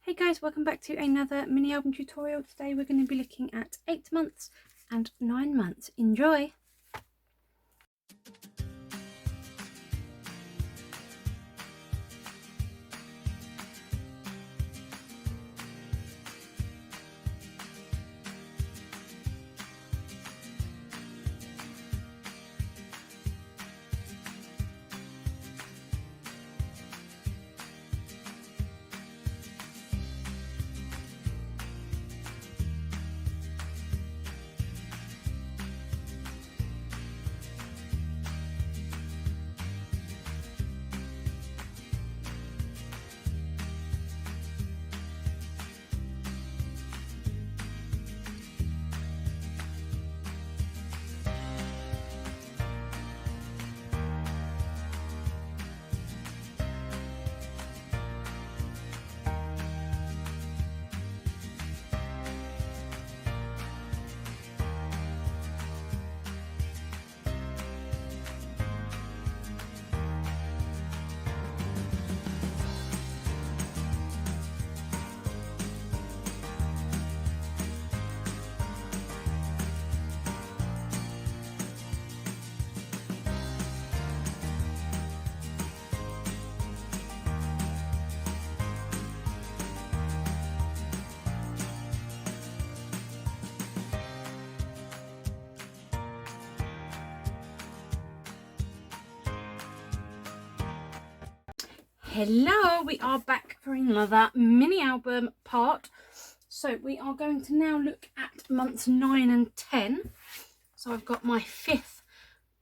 Hey guys, welcome back to another mini album tutorial. Today we're going to be looking at 8 months and 9 months. Enjoy! Hello, we are back for another mini album part. So we are going to now look at months 9 and 10. So I've got my 5th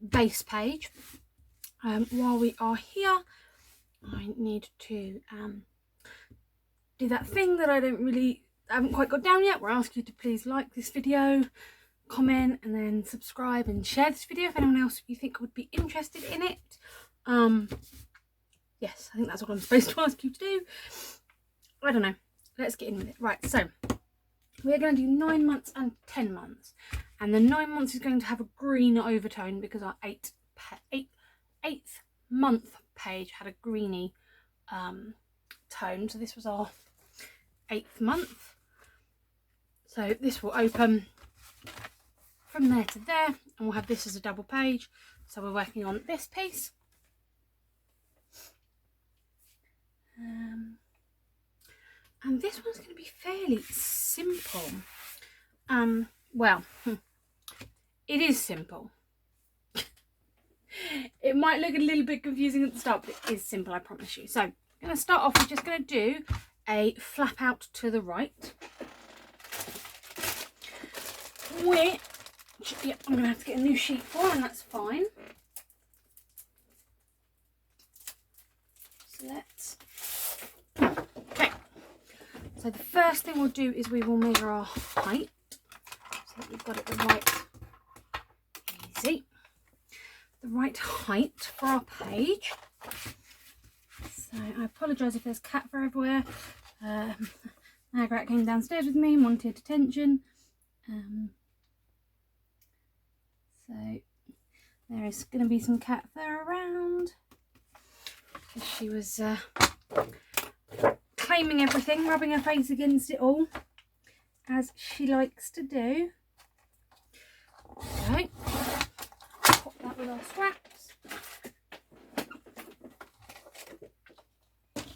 base page. While we are here, I need to do that thing that I haven't quite got down yet, where I ask you to please like this video, comment, and then subscribe and share this video if anyone else you think would be interested in it. Yes, I think that's what I'm supposed to ask you to do. I don't know. Let's get in with it. Right, so we're going to do 9 months and 10 months. And the 9 months is going to have a green overtone because our 8th month page had a greeny tone. So this was our 8th month. So this will open from there to there, and we'll have this as a double page. So we're working on this piece. And this one's going to be fairly simple. Well, it is simple. It might look a little bit confusing at the start, but it is simple, I promise you. So I'm going to start off with just going to do a flap out to the right, which I'm going to have to get a new sheet for, and that's fine. So let's... Okay, so the first thing we'll do is we will measure our height so that we've got it the right height for our page. So I apologise if there's cat fur everywhere. Margaret came downstairs with me and wanted attention. So there is going to be some cat fur around. She was claiming everything, rubbing her face against it all, as she likes to do. Okay, pop that with our straps.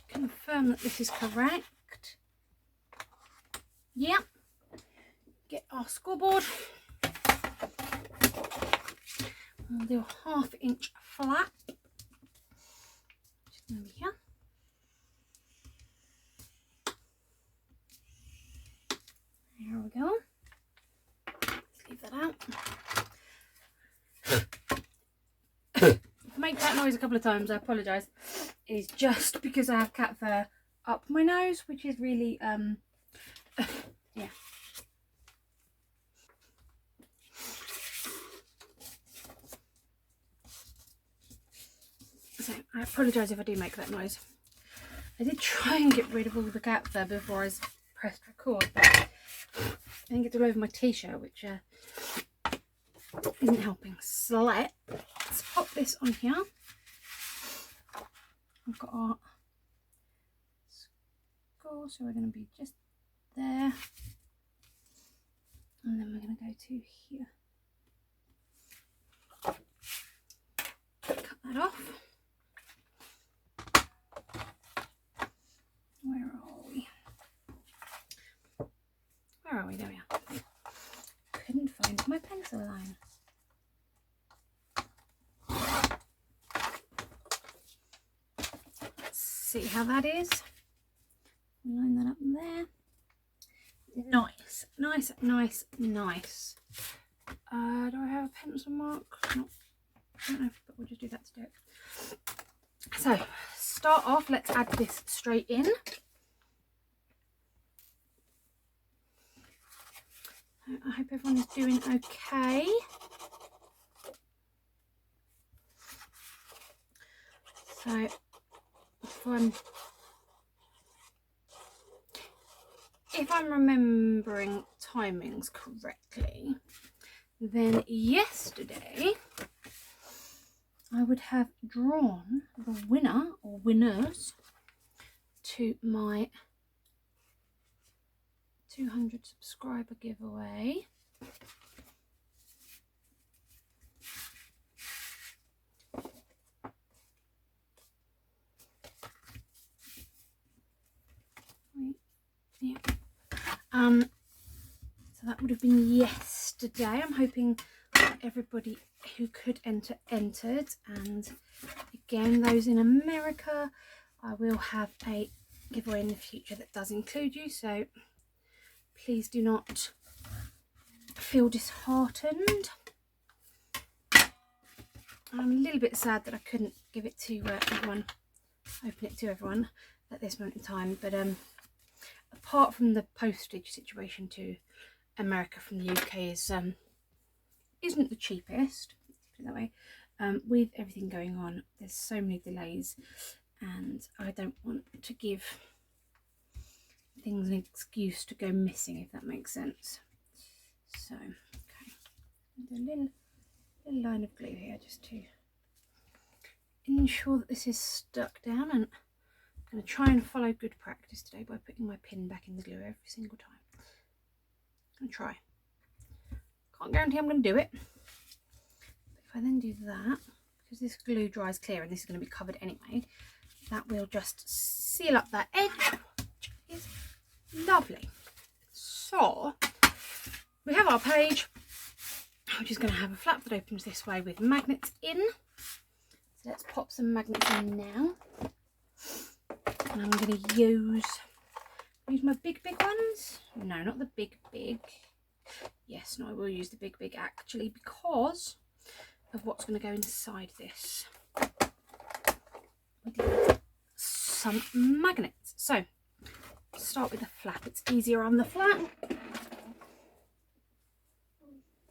Confirm that this is correct. Yep. Get our scoreboard. We'll do a 1/2 inch flap. Just over here. There we go. Let's leave that out. If I make that noise a couple of times, I apologise. It is just because I have cat fur up my nose, which is really yeah. So I apologise if I do make that noise. I did try and get rid of all the cat fur before I pressed record, but I think it's all over my t-shirt, which isn't helping. So let's pop this on here. I've got our circle, so we're going to be just there, and then we're going to go to here. Cut that off. Where are we? Where are we? There we are. Couldn't find my pencil line. Let's see how that is. Line that up there. Nice, nice, nice, nice. Do I have a pencil mark? No, I don't know, but we'll just do that to do it. So, start off, let's add this straight in. I hope everyone is doing okay. So, if I'm remembering timings correctly, then yesterday I would have drawn the winner or winners to my 200 subscriber giveaway. Yeah. So that would have been yesterday. I'm hoping that everybody who could enter entered, and again those in America, I will have a giveaway in the future that does include you, so please do not feel disheartened. I'm a little bit sad that I couldn't give it to everyone, open it to everyone at this moment in time, but apart from the postage situation to America from the UK isn't the cheapest, let's put it that way. With everything going on, there's so many delays, and I don't want to give things an excuse to go missing, if that makes sense. So, okay, a little line of glue here just to ensure that this is stuck down, and I'm going to try and follow good practice today by putting my pin back in the glue every single time. I'm going to try. Can't guarantee I'm going to do it, but if I then do that, because this glue dries clear and this is going to be covered anyway, that will just seal up that edge, which is lovely. So we have our page, which is going to have a flap that opens this way with magnets in. So let's pop some magnets in now, and I'm going to use my big ones. No, not the big. Yes, no, I will use the big actually, because of what's going to go inside this. We need some magnets. So start with the flap. It's easier on the flap.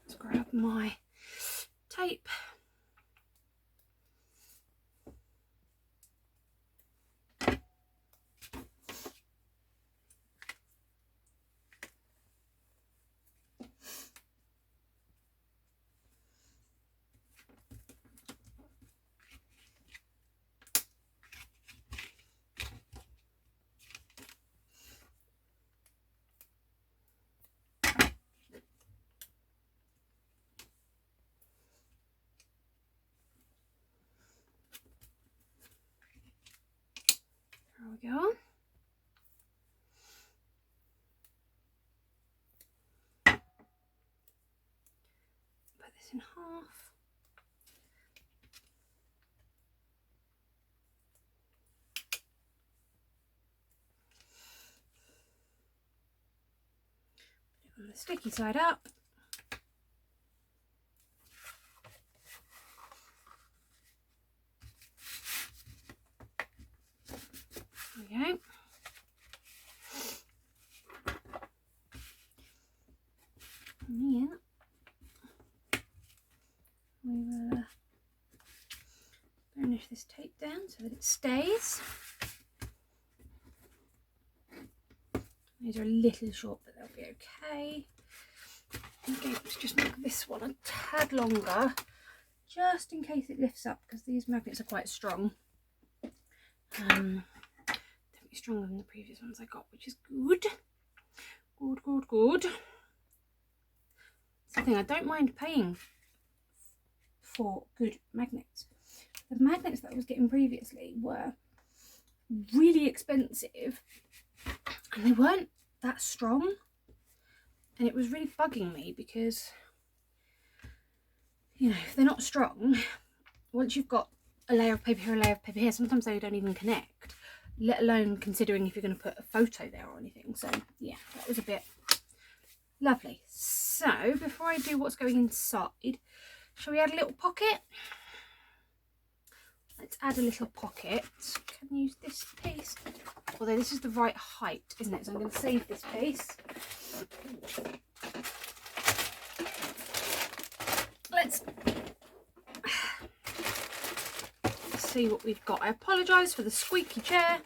Let's grab my tape. There we go. Put this in half. Put it on the sticky side up. There we go. And then we will burnish this tape down so that it stays. These are a little short, but they'll be okay. Okay, let's just make this one a tad longer, just in case it lifts up, because these magnets are quite strong. Definitely stronger than the previous ones I got, which is good. Good. It's the thing, I don't mind paying for good magnets. The magnets that I was getting previously were really expensive and they weren't that strong, and it was really bugging me because, you know, if they're not strong, once you've got a layer of paper here, a layer of paper here, sometimes they don't even connect, let alone considering if you're going to put a photo there or anything. So yeah, that was a bit lovely. So before I do what's going inside, shall we add a little pocket? Let's add a little pocket. Can I use this piece? Although this is the right height, isn't it? So I'm going to save this piece. Let's see what we've got. I apologise for the squeaky chair.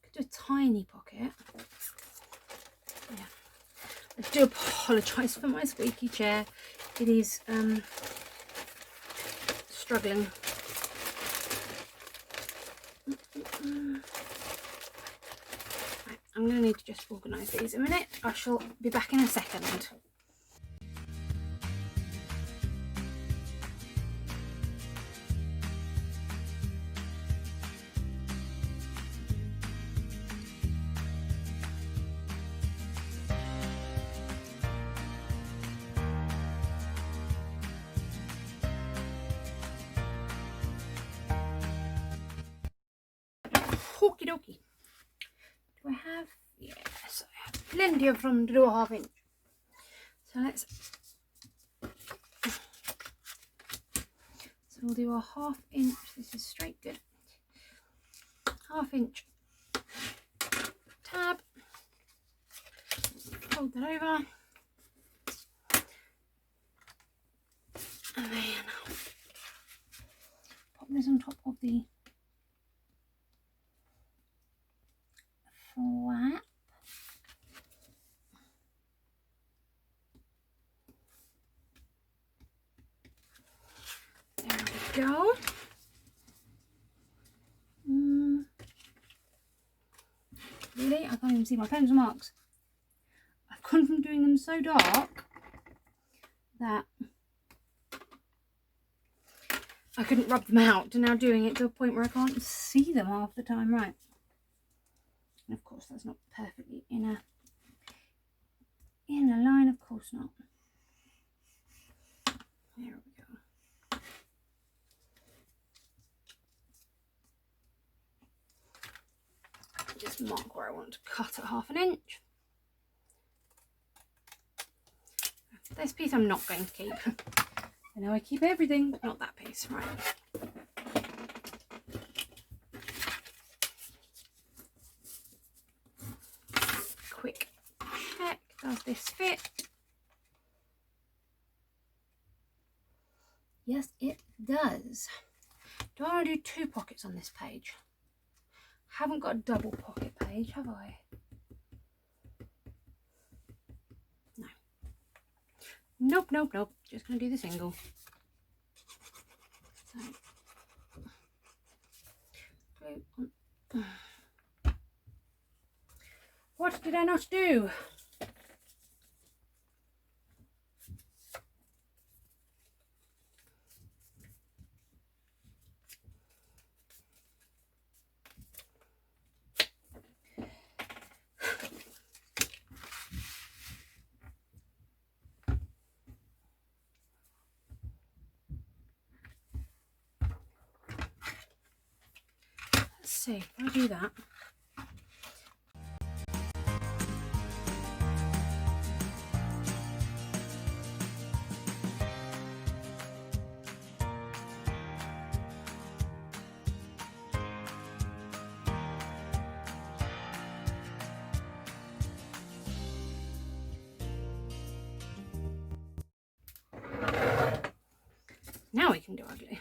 Could do a tiny pocket. Yeah. I do apologise for my squeaky chair. It is struggling. Right, I'm going to need to just organise these a minute. I shall be back in a second. Okie dokie. Do I have? Yes, I have plenty of room to do a 1/2 inch. So we'll do a 1/2 inch. This is straight good. 1/2 inch tab. Fold that over. And then pop this on top of the flap. There we go. Really? I can't even see my pencil marks. I've gone from doing them so dark that I couldn't rub them out to now doing it to a point where I can't see them half the time. Right. And of course that's not perfectly in a line, of course not. There we go. Just mark where I want to cut at 1/2 inch. This piece I'm not going to keep. I know I keep everything, but not that piece. Right. Quick check. Does this fit? Yes, it does. Do I want to do 2 pockets on this page? Haven't got a double pocket page, have I? No. Nope. Just going to do the single. So, glue on. What did I not do? Let's see if I do that. Now we can do ugly.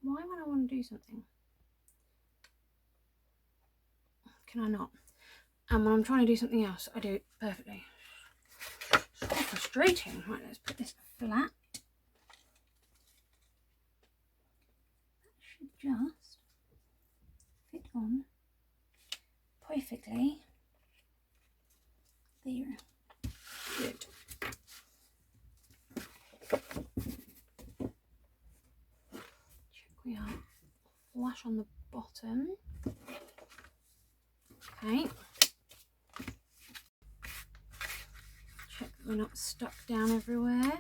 Why would I want to do something? Can I not? And when I'm trying to do something else, I do it perfectly. It's quite frustrating. Right, let's put this flat. That should just fit on perfectly. There. Good. Check we are flush on the bottom. Okay. Check that we're not stuck down everywhere.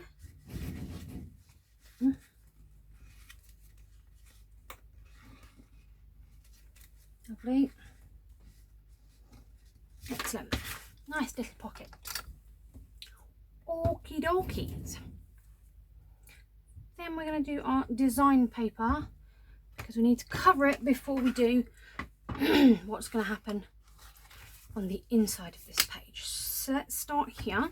Lovely. Excellent. Nice little pocket. Okie dokies. Then we're going to do our design paper because we need to cover it before we do what's going to happen on the inside of this page. So let's start here.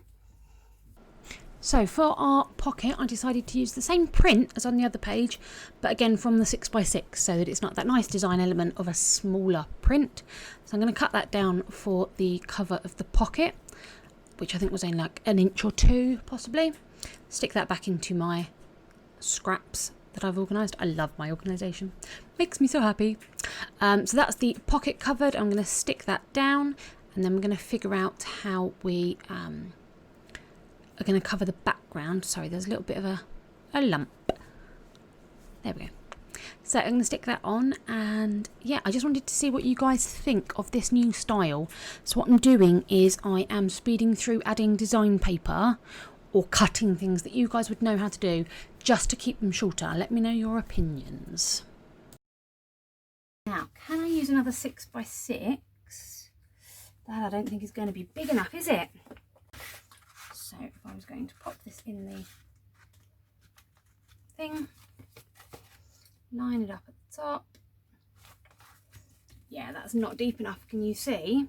So for our pocket, I decided to use the same print as on the other page, but again from the 6x6, so that it's not that nice design element of a smaller print. So I'm going to cut that down for the cover of the pocket, which I think was only like 1 inch or 2 possibly. Stick that back into my scraps that I've organised. I love my organisation, makes me so happy. So that's the pocket covered. I'm going to stick that down, and then we're going to figure out how we are going to cover the background. Sorry, there's a little bit of a lump. There we go. So I'm going to stick that on, and yeah, I just wanted to see what you guys think of this new style. So what I'm doing is I am speeding through adding design paper or cutting things that you guys would know how to do just to keep them shorter. Let me know your opinions. Now, can I use another 6x6? That I don't think is going to be big enough, is it? So if I was going to pop this in the thing, line it up at the top. Yeah, that's not deep enough, can you see?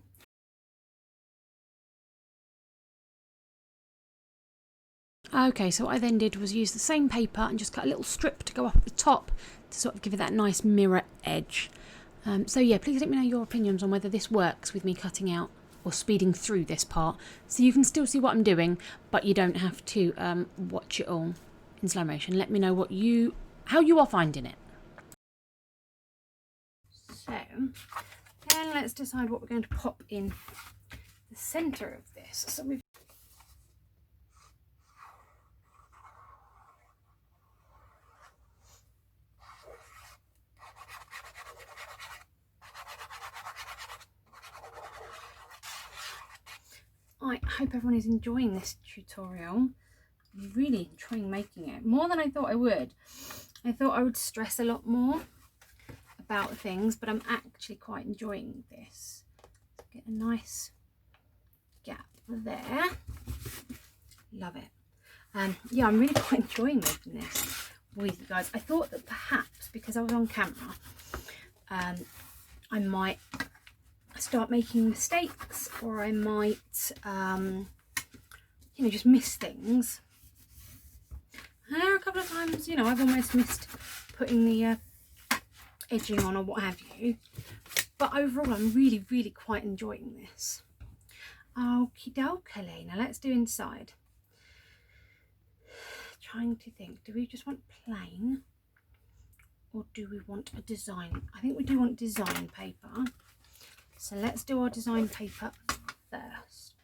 Okay, so what I then did was use the same paper and just cut a little strip to go up at the top to sort of give it that nice mirror edge. So yeah, please let me know your opinions on whether this works with me cutting out or speeding through this part, so you can still see what I'm doing, but you don't have to watch it all in slow motion. Let me know how you are finding it. So then let's decide what we're going to pop in the centre of this. So we've I hope everyone is enjoying this tutorial. I'm really enjoying making it, more than I thought I would. I thought I would stress a lot more about things, but I'm actually quite enjoying this. Get a nice gap there. Love it. Yeah, I'm really quite enjoying making this with you guys. I thought that perhaps because I was on camera, I might start making mistakes, or I might you know, just miss things. And there are a couple of times, you know, I've almost missed putting the edging on or what have you, but overall I'm really quite enjoying this. Okie dokie. Now let's do inside. Trying to think, do we just want plain or do we want a design? I think we do want design paper. So let's do our design paper first.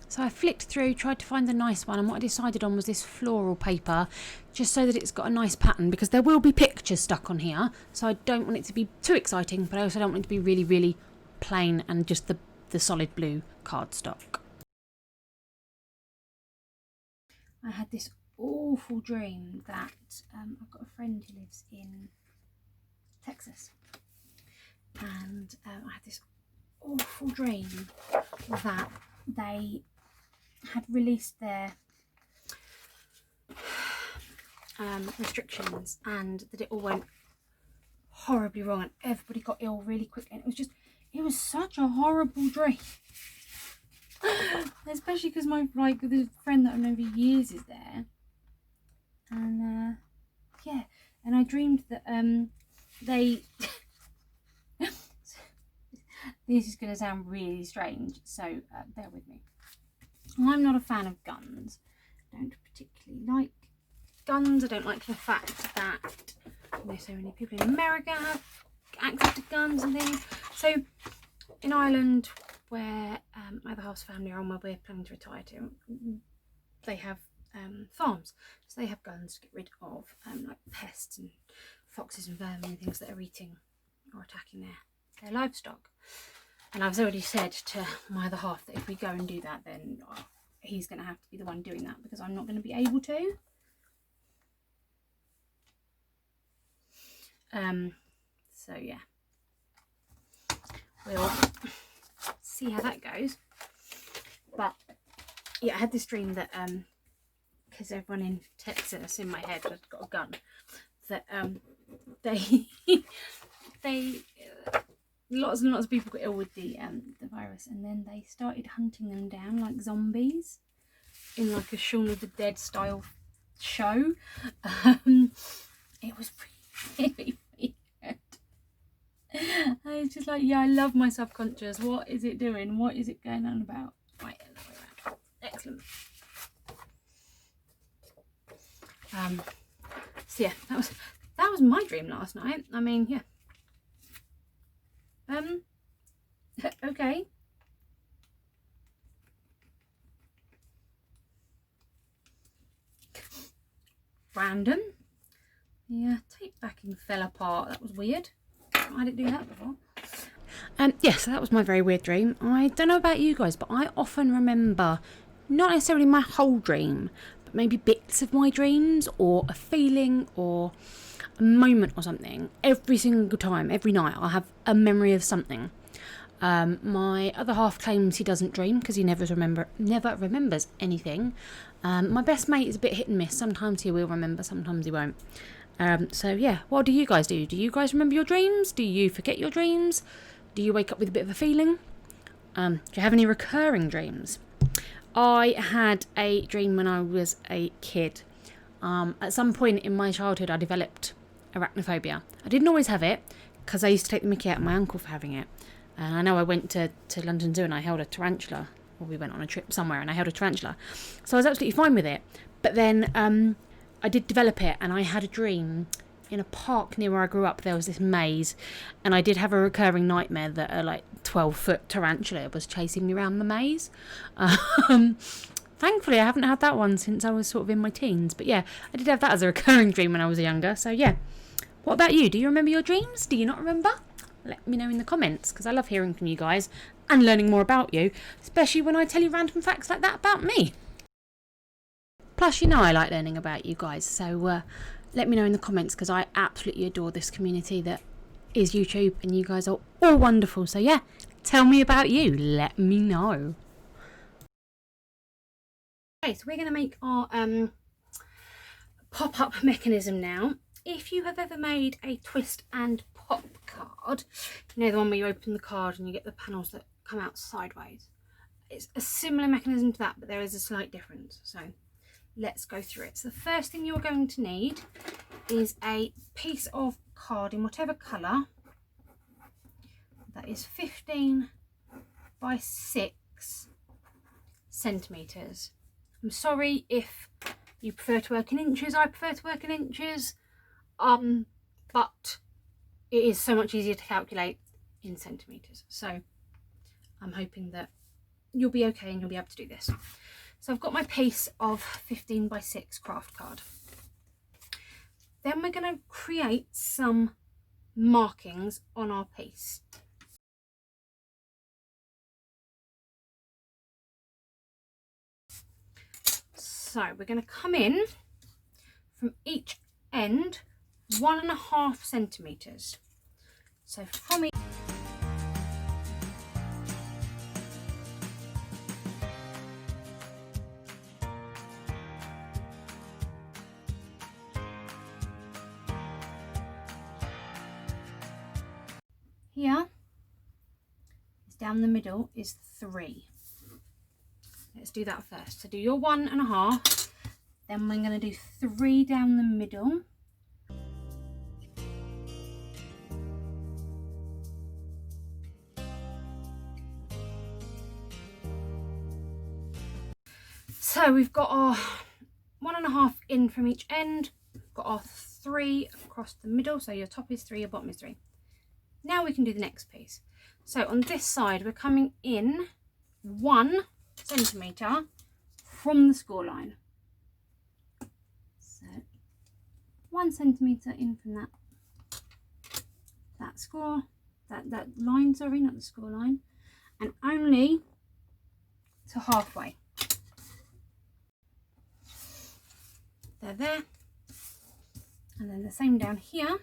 So I flicked through, tried to find the nice one, and what I decided on was this floral paper, just so that it's got a nice pattern, because there will be pictures stuck on here, so I don't want it to be too exciting, but I also don't want it to be really plain and just the solid blue cardstock. I had this awful dream that I've got a friend who lives in Texas, and I had this awful dream that they had released their restrictions, and that it all went horribly wrong and everybody got ill really quick, and it was such a horrible dream. Especially because the friend that I've known for years is there, and yeah, and I dreamed that they this is going to sound really strange, so bear with me. I'm not a fan of guns. I don't particularly like guns. I don't like the fact that so many people in America have access to guns and things. So in Ireland, where my other half's family are on, where we're planning to retire to, they have farms, so they have guns to get rid of like pests and foxes and vermin and things that are eating or attacking their livestock. And I've already said to my other half that if we go and do that, then he's going to have to be the one doing that, because I'm not going to be able to. So yeah, we'll see how that goes. But yeah, I had this dream that because everyone in Texas in my head had got a gun, that they lots and lots of people got ill with the virus, and then they started hunting them down like zombies in like a Shaun of the Dead style show. It was really weird. I was just like, yeah, I love my subconscious. What is it doing? What is it going on about? Right, excellent. So yeah, that was my dream last night. I mean, yeah. Okay. Random. Yeah, tape backing fell apart. That was weird. I didn't do that before. Yes, so that was my very weird dream. I don't know about you guys, but I often remember not necessarily my whole dream, but maybe bits of my dreams, or a feeling, or a moment or something. Every single time, every night, I'll have a memory of something. My other half claims he doesn't dream because he never remembers anything. My best mate is a bit hit and miss. Sometimes he will remember, sometimes he won't. So yeah, what do you guys do? Do you guys remember your dreams? Do you forget your dreams? Do you wake up with a bit of a feeling? Do you have any recurring dreams? I had a dream when I was a kid. At some point in my childhood, I developed arachnophobia. I didn't always have it because I used to take the mickey out of my uncle for having it. And I know I went to London Zoo and I held a tarantula, or we went on a trip somewhere and I held a tarantula. So I was absolutely fine with it. But then I did develop it, and I had a dream in a park near where I grew up. There was this maze, and I did have a recurring nightmare that a like 12-foot tarantula was chasing me around the maze. Thankfully, I haven't had that one since I was sort of in my teens. But yeah, I did have that as a recurring dream when I was younger. So yeah. What about you? Do you remember your dreams? Do you not remember? Let me know in the comments, because I love hearing from you guys and learning more about you, especially when I tell you random facts like that about me. Plus, you know I like learning about you guys, so let me know in the comments, because I absolutely adore this community that is YouTube, and you guys are all wonderful. So yeah, tell me about you. Let me know. Okay, so we're going to make our pop-up mechanism now. If you have ever made a twist and pop card, you know, the one where you open the card and you get the panels that come out sideways. It's a similar mechanism to that, but there is a slight difference. So let's go through it. So the first thing you're going to need is a piece of card in whatever colour. That is 15 by 6 centimetres. I'm sorry if you prefer to work in inches. I prefer to work in inches. But it is so much easier to calculate in centimetres. So I'm hoping that you'll be okay and you'll be able to do this. So I've got my piece of 15 by 6 craft card. Then we're going to create some markings on our piece. So we're going to come in from each end 1.5 centimetres. So from each here is down the middle is 3. Let's do that first. So do your 1.5, then we're going to do 3 down the middle. So we've got our 1.5 in from each end, got our 3 across the middle, so your top is 3, your bottom is 3. Now we can do the next piece. So on this side we're coming in 1 centimetre from the score line. So 1 centimetre in from that score, that line, sorry, not the score line, and only to halfway. They're there, and then the same down here.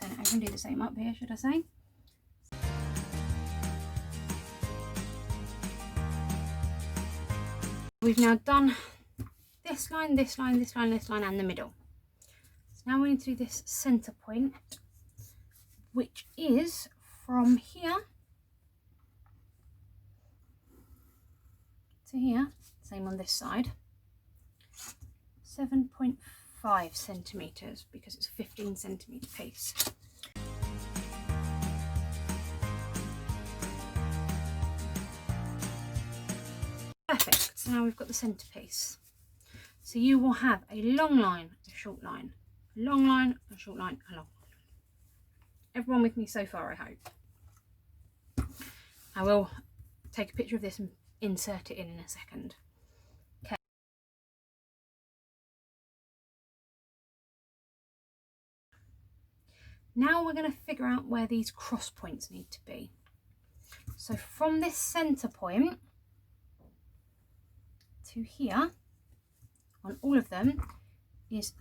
Turn it over and do the same up here, should I say? We've now done this line, this line, this line, this line, and the middle. So now we need to do this centre point, which is from here to here, same on this side, 7.5 centimetres, because it's a 15 centimetre piece. Perfect, so now we've got the centrepiece. So you will have a long line, a short line, a long line, a short line, a long line. Everyone with me so far, I hope. I will take a picture of this and insert it in a second. Okay. Now we're going to figure out where these cross points need to be. So from this centre point to here, on all of them, is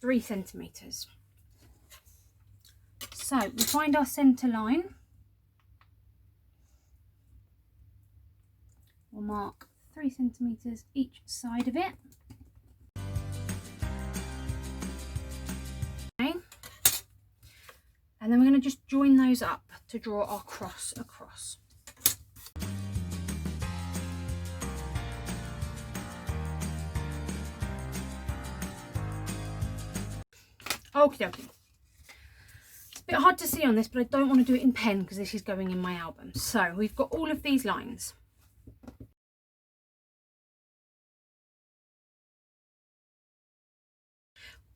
3 centimetres. So we find our centre line. We'll mark 3 centimetres each side of it. Okay. And then we're going to just join those up to draw our cross across. Okie dokie. It's a bit hard to see on this, but I don't want to do it in pen because this is going in my album. So we've got all of these lines.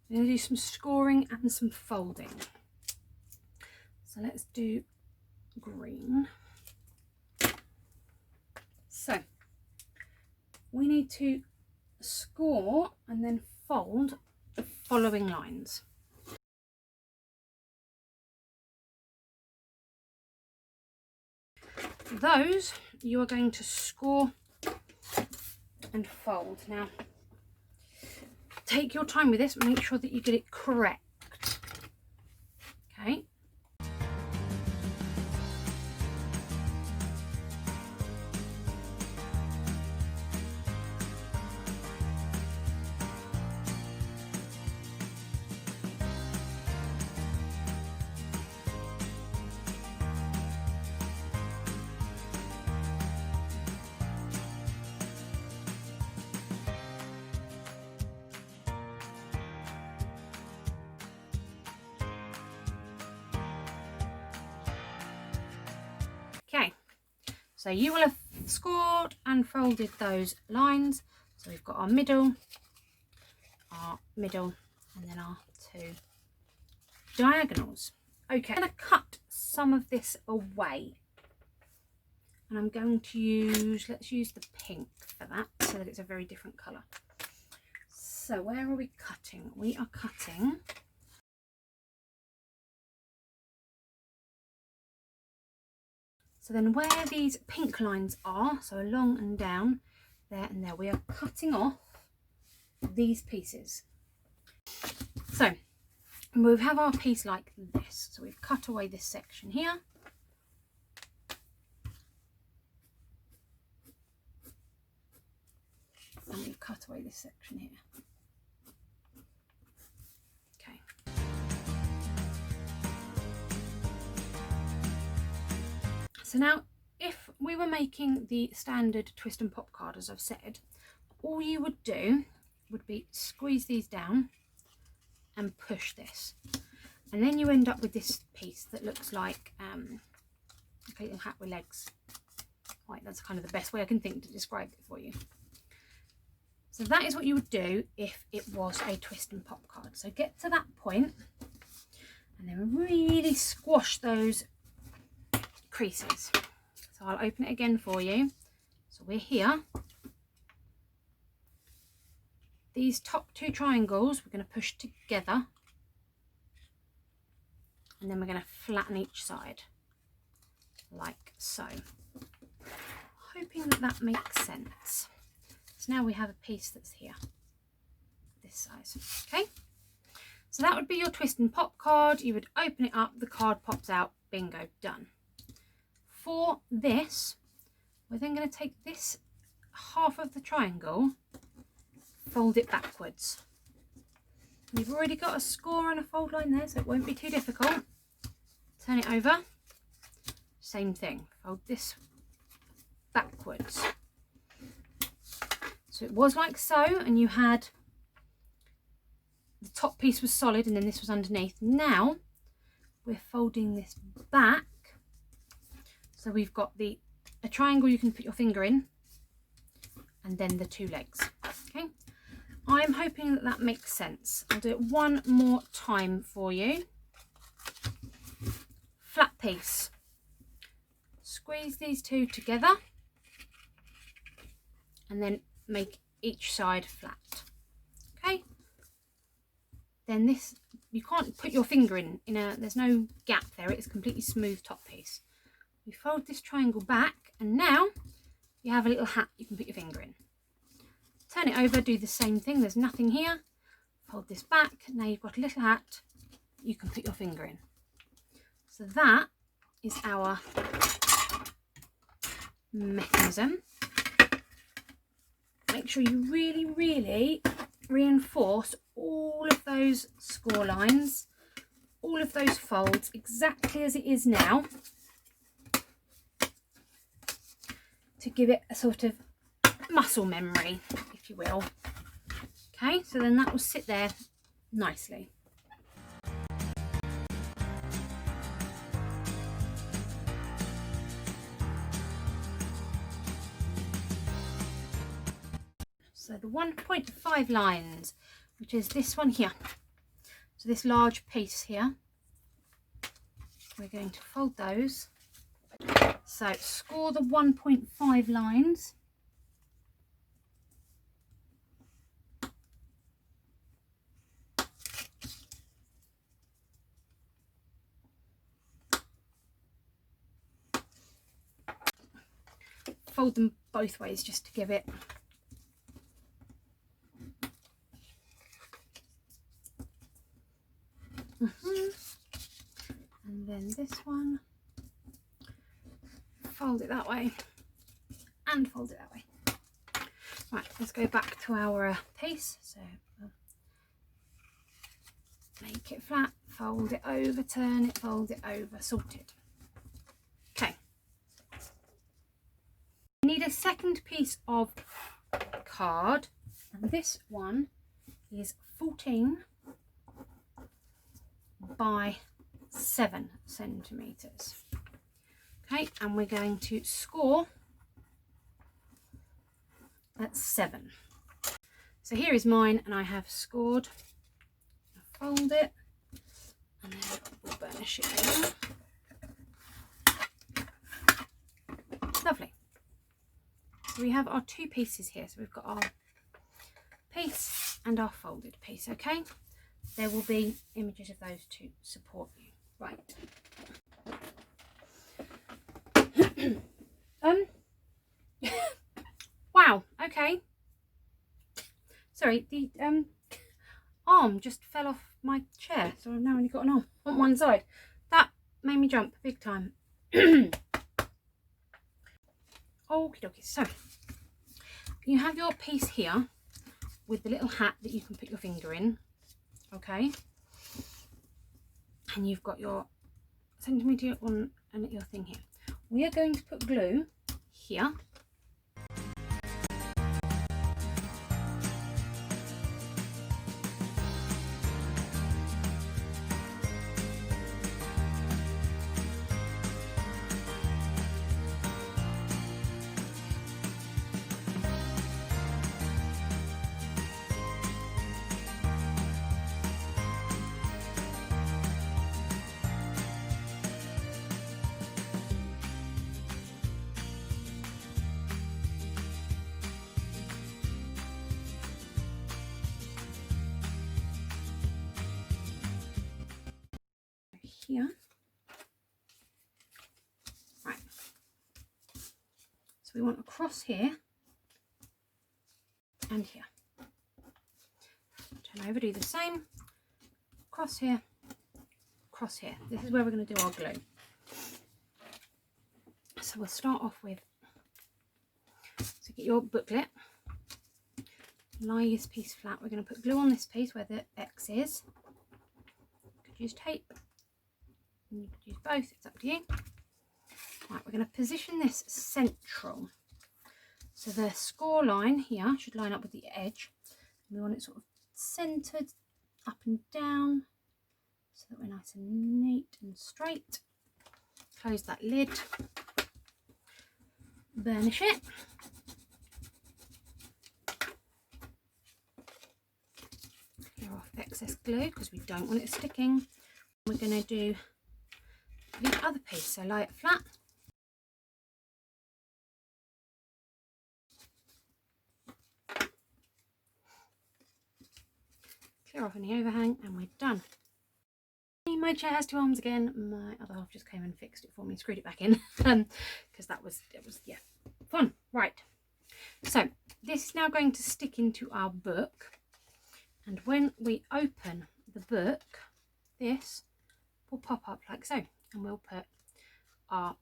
We're going to do some scoring and some folding. So let's do green. So we need to score and then fold the following lines. Those you are going to score and fold. Now take your time with this, make sure that you get it correct. Okay. Okay, so you will have scored and folded those lines. So we've got our middle, and then our 2 diagonals. Okay, I'm going to cut some of this away. And I'm going to use, let's use the pink for that, so that it's a very different colour. So where are we cutting? We are cutting so then where these pink lines are, so along and down, there and there, we are cutting off these pieces. So we have our piece like this. So we've cut away this section here. And we've cut away this section here. Okay. So now, if we were making the standard twist and pop card, as I've said, all you would do would be squeeze these down and push this. And then you end up with this piece that looks like a little hat with legs. Right, that's kind of the best way I can think to describe it for you. So that is what you would do if it was a twist and pop card. So get to that point and then really squash those creases. So I'll open it again for you. So we're here. These top two triangles we're going to push together, and then we're going to flatten each side like so. Hoping that that makes sense. So now we have a piece that's here, this size. Okay, so that would be your twist and pop card. You would open it up, the card pops out, bingo, done. For this, we're then going to take this half of the triangle, fold it backwards. You've already got a score and a fold line there, so it won't be too difficult. Turn it over, same thing, fold this backwards. So it was like so, and you had the top piece was solid and then this was underneath. Now we're folding this back, so we've got a triangle you can put your finger in, and then the two legs. Okay, I'm hoping that that makes sense. I'll do it one more time for you. Flat piece, squeeze these two together and then make each side flat. Okay, then this, you can't put your finger in there's no gap there, it's completely smooth top piece. We fold this triangle back, and now you have a little hat you can put your finger in. Turn it over, do the same thing, there's nothing here. Fold this back, now you've got a little hat you can put your finger in. So that is our mechanism. Make sure you really, really reinforce all of those score lines, all of those folds exactly as it is now, to give it a sort of muscle memory, if you will. Okay, so then that will sit there nicely. So the 1.5 lines, which is this one here, so this large piece here, we're going to fold those. So score the 1.5 lines. Fold them both ways just to give it and then this one, fold it that way and fold it that way. Right, let's go back to our piece. So make it flat, fold it over, turn it, fold it over, sorted. Okay, you need a second piece of card, and this one is 14 by 7 centimeters. Okay, and we're going to score at 7. So here is mine, and I have scored. I'll fold it and then we'll burnish it over. Lovely. So we have our two pieces here. So we've got our piece and our folded piece. Okay, there will be images of those to support you. Right. Wow, okay. Sorry, the arm just fell off my chair, so I've now only got an arm on one side. That made me jump big time. Okie dokie. So you have your piece here with the little hat that you can put your finger in. Okay, and you've got your centimetre on and your thing here. We are going to put glue here. here. Right. So we want across here and here. Turn over, do the same. Across here, across here. This is where we're going to do our glue. So we'll start off with, so get your booklet, lie this piece flat. We're going to put glue on this piece where the X is. You could use tape, you could use both, it's up to you. Right, we're going to position this central. So the score line here should line up with the edge. We want it sort of centered up and down so that we're nice and neat and straight. Close that lid, burnish it. Clear off excess glue because we don't want it sticking. We're going to do the other piece, so lie it flat. Clear off any overhang and we're done. My chair has two arms again. My other half just came and fixed it for me, screwed it back in because it was yeah, fun. Right, so this is now going to stick into our book, and when we open the book, this will pop up like so, and we'll put our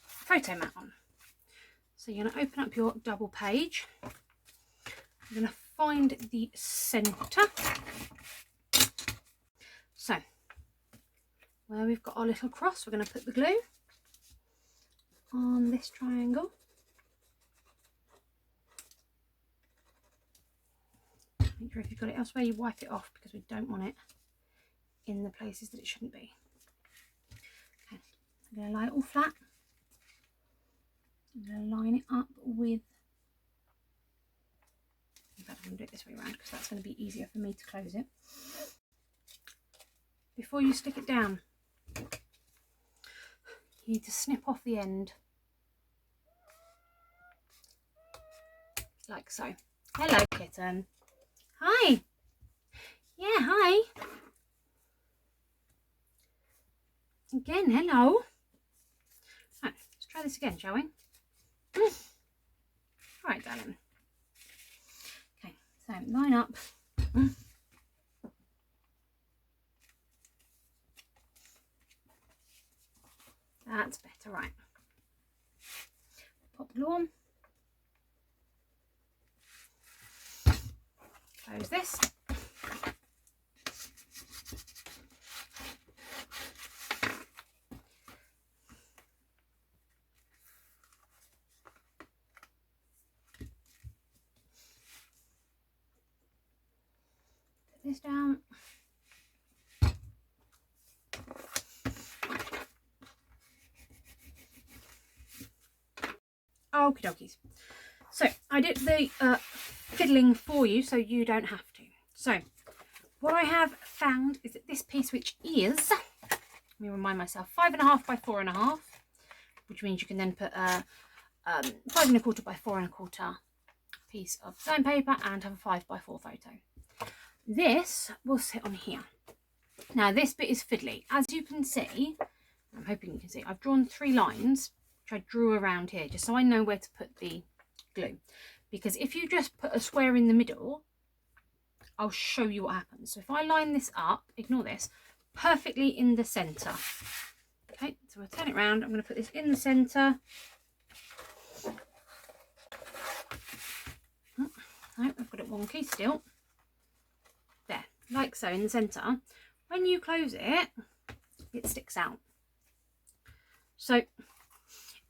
photo mat on. So you're going to open up your double page. You're going to find the centre. So where we've got our little cross, we're going to put the glue on this triangle. Make sure if you've got it elsewhere you wipe it off because we don't want it in the places that it shouldn't be. Okay, I'm going to lie it all flat. I'm going to line it up with, in fact I'm going to do it this way around because that's going to be easier for me to close it. Before you stick it down, you need to snip off the end. Like so. Hello kitten. Hi. Yeah, hi. Again, hello. Right, let's try this again, shall we? Right, darling. Okay, so line up. That's better, right. Pop glue on. Close this. Put this down. Okie dokies. So I did the fiddling for you so you don't have to. So what I have found is that this piece, which is, let me remind myself, 5.5 by 4.5, which means you can then put a 5.25 by 4.25 piece of design paper and have a 5 by 4 photo. This will sit on here. Now this bit is fiddly. As you can see, I'm hoping you can see, I've drawn 3 lines which I drew around here just so I know where to put the glue, because if you just put a square in the middle, I'll show you what happens. So if I line this up, ignore this, perfectly in the centre. Okay, so we'll turn it around. I'm going to put this in the centre. Oh, no, I've got it wonky still. There, like so, in the centre. When you close it, it sticks out. So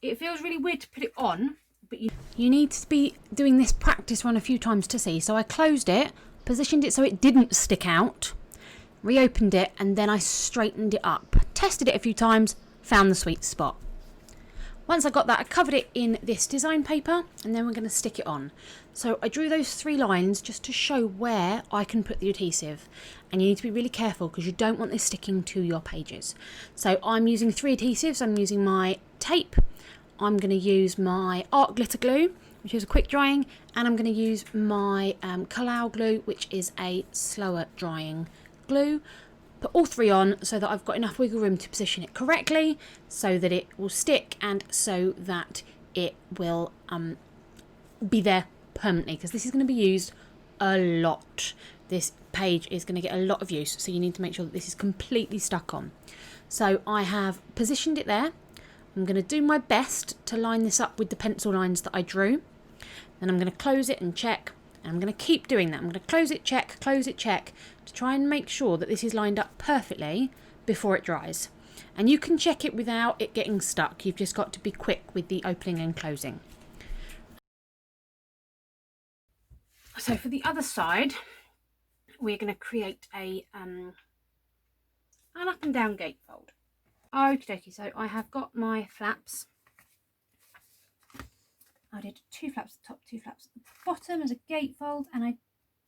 it feels really weird to put it on, but you need to be doing this practice run a few times to see. So I closed it, positioned it so it didn't stick out, reopened it, and then I straightened it up. Tested it a few times, found the sweet spot. Once I got that, I covered it in this design paper, and then we're going to stick it on. So I drew those 3 lines just to show where I can put the adhesive, and you need to be really careful because you don't want this sticking to your pages. So I'm using 3 adhesives. I'm using my tape, I'm going to use my art glitter glue, which is a quick drying, and I'm going to use my Kalau glue, which is a slower drying glue. Put all three on so that I've got enough wiggle room to position it correctly, so that it will stick and so that it will be there permanently, because this is going to be used a lot. This page is going to get a lot of use, so you need to make sure that this is completely stuck on. So I have positioned it there. I'm going to do my best to line this up with the pencil lines that I drew. Then I'm going to close it and check, and I'm going to keep doing that. I'm going to close it, check, to try and make sure that this is lined up perfectly before it dries. And you can check it without it getting stuck. You've just got to be quick with the opening and closing. So for the other side, we're going to create an up and down gatefold. Okie dokie, so I have got my flaps. I did 2 flaps at the top, 2 flaps at the bottom as a gatefold, and I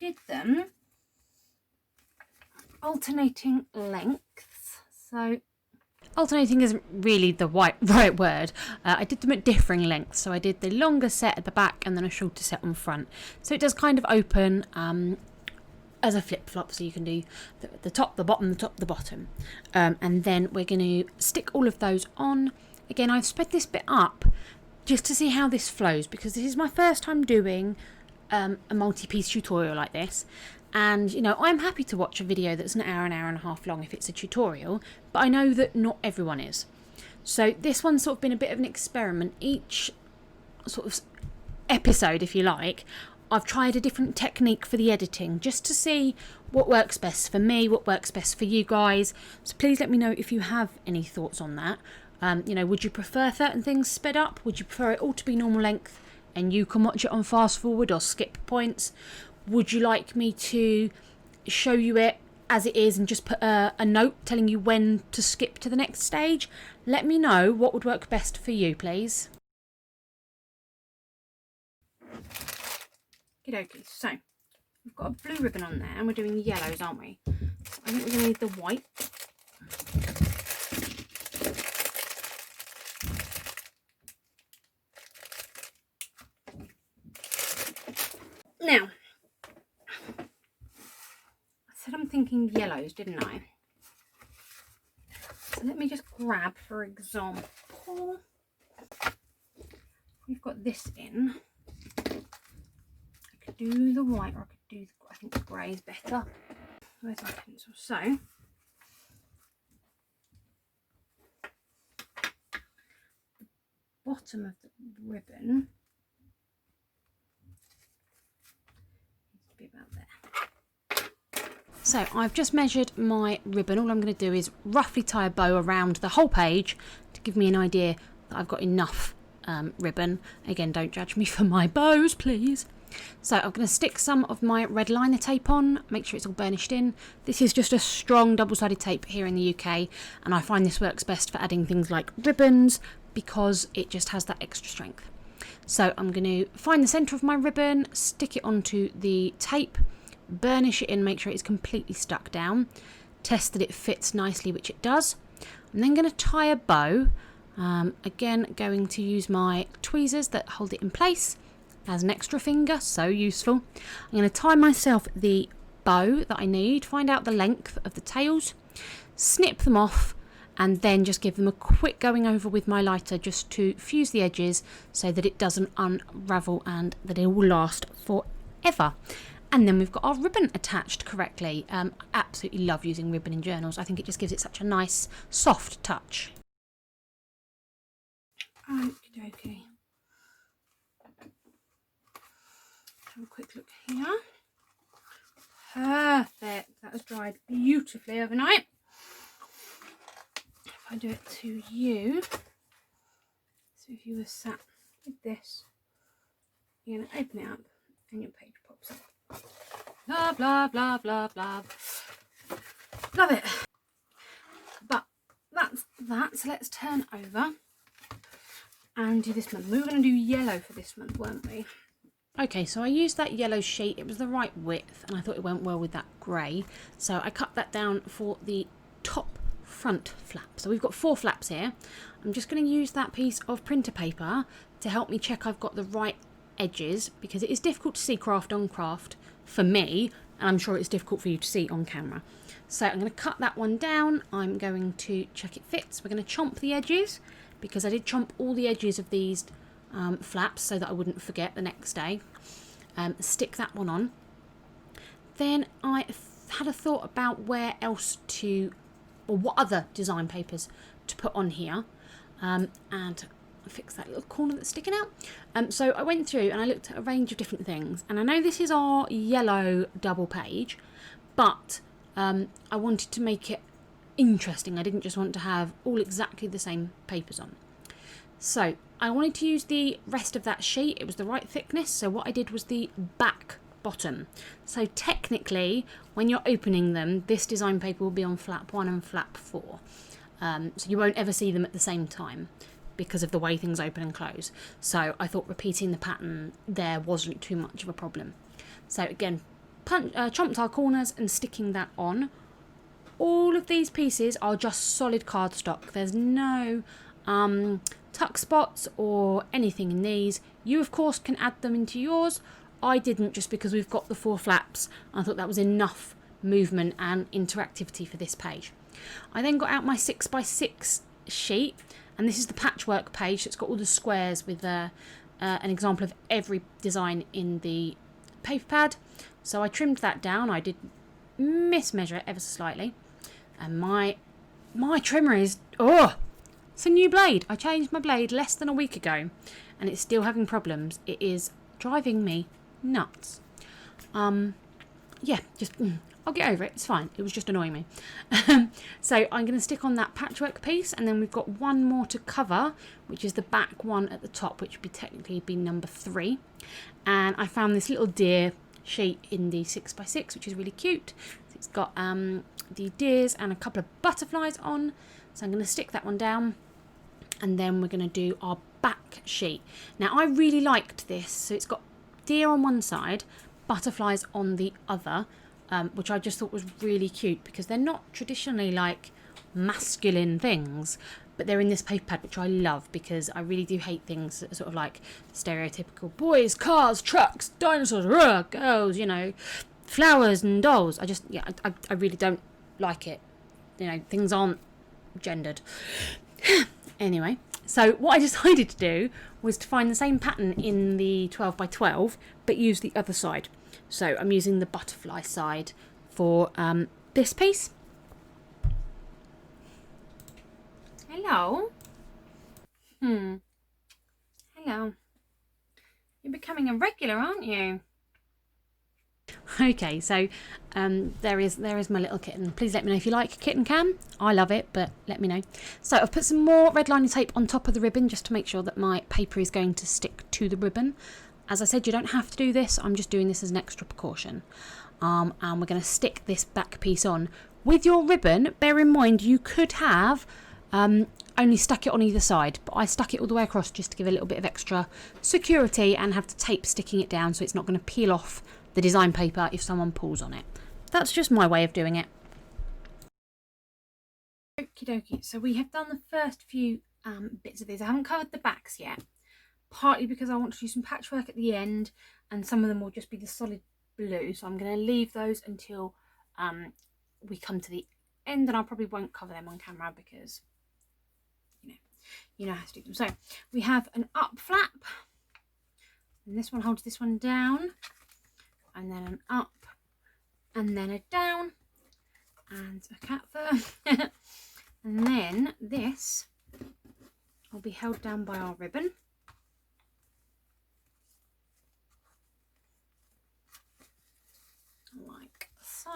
did them alternating lengths. So alternating isn't really the right word. I did them at differing lengths. So I did the longer set at the back and then a shorter set on front. So it does kind of open as a flip-flop, so you can do the top, the bottom, the top, the bottom. And then we're going to stick all of those on. Again, I've sped this bit up just to see how this flows, because this is my first time doing a multi-piece tutorial like this. And, you know, I'm happy to watch a video that's an hour and a half long if it's a tutorial, but I know that not everyone is. So this one's sort of been a bit of an experiment. Each sort of episode, if you like, I've tried a different technique for the editing, just to see what works best for me, what works best for you guys. So please let me know if you have any thoughts on that. You know, would you prefer certain things sped up? Would you prefer it all to be normal length and you can watch it on fast forward or skip points? Would you like me to show you it as it is and just put a note telling you when to skip to the next stage? Let me know what would work best for you, please. Okay, so we've got a blue ribbon on there and we're doing yellows, aren't we? So I think we're going to need the white. Now, I said I'm thinking yellows, didn't I? So let me just grab, for example, we've got this in. I could do the white, or I could do, I think the grey is better. Where's my pencil? So, the bottom of the ribbon needs to be about there. So I've just measured my ribbon. All I'm going to do is roughly tie a bow around the whole page to give me an idea that I've got enough ribbon. Again, don't judge me for my bows, please. So I'm going to stick some of my red liner tape on, make sure it's all burnished in. This is just a strong double-sided tape here in the UK, and I find this works best for adding things like ribbons because it just has that extra strength. So I'm going to find the centre of my ribbon, stick it onto the tape, burnish it in, make sure it's completely stuck down, test that it fits nicely, which it does. I'm then going to tie a bow, again going to use my tweezers that hold it in place as an extra finger, so useful. I'm going to tie myself the bow that I need, find out the length of the tails, snip them off, and then just give them a quick going over with my lighter just to fuse the edges so that it doesn't unravel and that it will last forever. And then we've got our ribbon attached correctly. I absolutely love using ribbon in journals. I think it just gives it such a nice soft touch. Okay. Have a quick look here. Perfect. That has dried beautifully overnight. If I do it to you, so if you were sat with this, you're going to open it up and your page pops up. Love, love, love, love, love. Love it. But that's that. So let's turn over and do this month. We were going to do yellow for this month, weren't we? Okay, so I used that yellow sheet. It was the right width and I thought it went well with that grey. So I cut that down for the top front flap. So we've got 4 flaps here. I'm just going to use that piece of printer paper to help me check I've got the right edges, because it is difficult to see craft on craft for me, and I'm sure it's difficult for you to see on camera. So I'm going to cut that one down. I'm going to check it fits. We're going to chomp the edges, because I did chomp all the edges of these flaps so that I wouldn't forget the next day. Stick that one on. Then I had a thought about where else to, or what other design papers to put on here, and fix that little corner that's sticking out. So I went through and I looked at a range of different things, and I know this is our yellow double page, but I wanted to make it interesting. I didn't just want to have all exactly the same papers on. So I wanted to use the rest of that sheet. It was the right thickness, so what I did was the back bottom. So technically, when you're opening them, this design paper will be on flap 1 and flap 4. So you won't ever see them at the same time because of the way things open and close. So I thought repeating the pattern there wasn't too much of a problem. So again, chomped our corners and sticking that on. All of these pieces are just solid cardstock. There's no tuck spots or anything in these. You of course can add them into yours. I didn't, just because we've got the 4 flaps. I thought that was enough movement and interactivity for this page. I then got out my 6x6 sheet, and this is the patchwork page. So it's got all the squares with an example of every design in the paper pad. So I trimmed that down. I did mismeasure it ever so slightly, and my trimmer is, it's a new blade. I changed my blade less than a week ago and it's still having problems. It is driving me nuts. Yeah, just I'll get over it. It's fine. It was just annoying me. So I'm going to stick on that patchwork piece, and then we've got one more to cover, which is the back one at the top, which would be technically be number 3. And I found this little deer sheet in the 6x6, which is really cute. It's got the deers and a couple of butterflies on. So I'm going to stick that one down, and then we're going to do our back sheet. Now I really liked this. So it's got deer on one side, butterflies on the other, which I just thought was really cute, because they're not traditionally like masculine things, but they're in this paper pad, which I love, because I really do hate things that are sort of like stereotypical boys, cars, trucks, dinosaurs, girls, you know, flowers and dolls. I really don't like it. You know, things aren't gendered. Anyway, so what I decided to do was to find the same pattern in the 12x12, but use the other side. So I'm using the butterfly side for this piece. Hello. Hello. You're becoming a regular, aren't you? Okay, so there is my little kitten. Please let me know if you like kitten cam. I love it, but let me know. So I've put some more red lining tape on top of the ribbon just to make sure that my paper is going to stick to the ribbon. As I said, you don't have to do this. I'm just doing this as an extra precaution. And we're going to stick this back piece on. With your ribbon, bear in mind you could have only stuck it on either side, but I stuck it all the way across just to give a little bit of extra security and have the tape sticking it down so it's not going to peel off the design paper if someone pulls on it. That's just my way of doing it. Okie dokie, so we have done the first few bits of these. I haven't covered the backs yet, partly because I want to do some patchwork at the end, and some of them will just be the solid blue, so I'm going to leave those until we come to the end, and I probably won't cover them on camera because you know how to do them. So we have an up flap, and this one holds this one down, and then an up, and then a down, and a cat fur. And then this will be held down by our ribbon. Like so.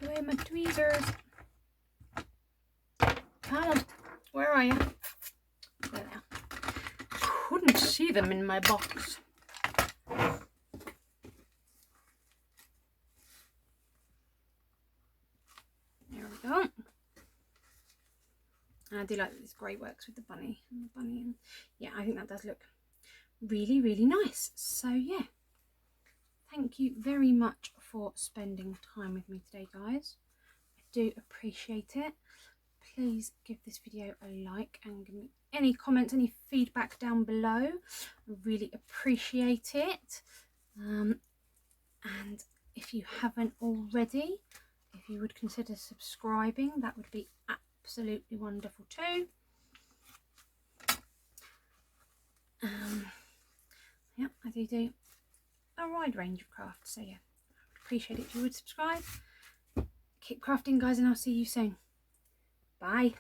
Away my tweezers. Come on, where are you? There they are. Couldn't see them in my box. There we go. And I do like that this grey works with the bunny. And yeah, I think that does look really, really nice. So yeah, thank you very much for spending time with me today, guys. I do appreciate it. Please give this video a like and give me any comments, any feedback down below. I really appreciate it. And if you haven't already, if you would consider subscribing, that would be absolutely wonderful too. Yeah, I do a wide range of crafts, so yeah, I would appreciate it if you would subscribe. Keep crafting, guys, and I'll see you soon. Bye.